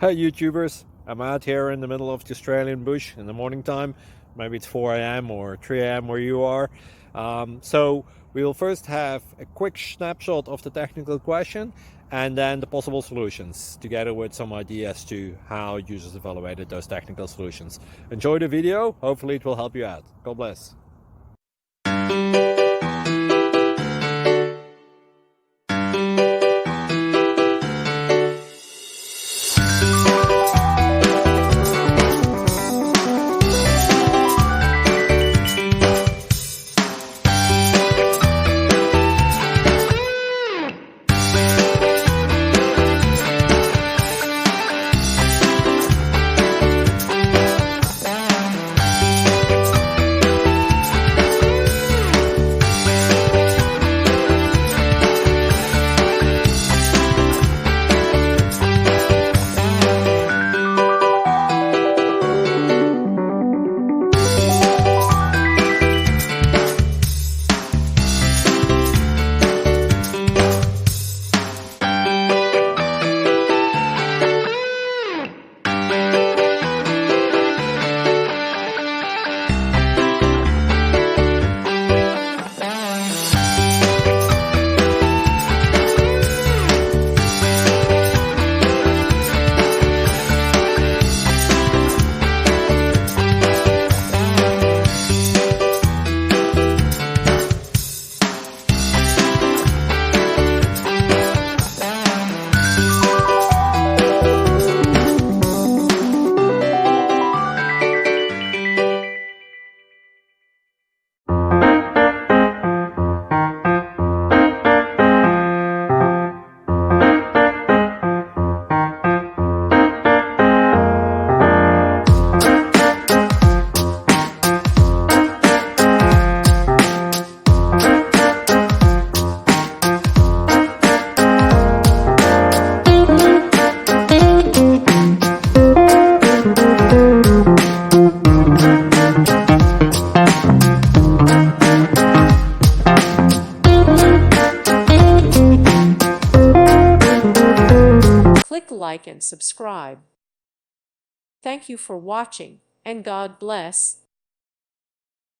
Hi YouTubers, I'm out here in the middle of the Australian bush in the morning time. Maybe it's 4 a.m. or 3 a.m. where you are. So we will first have a quick snapshot of the technical question and then the possible solutions, together with some ideas to how users evaluated those technical solutions. Enjoy the video, hopefully it will help you out. God bless. Click like and subscribe. Thank you for watching, and God bless.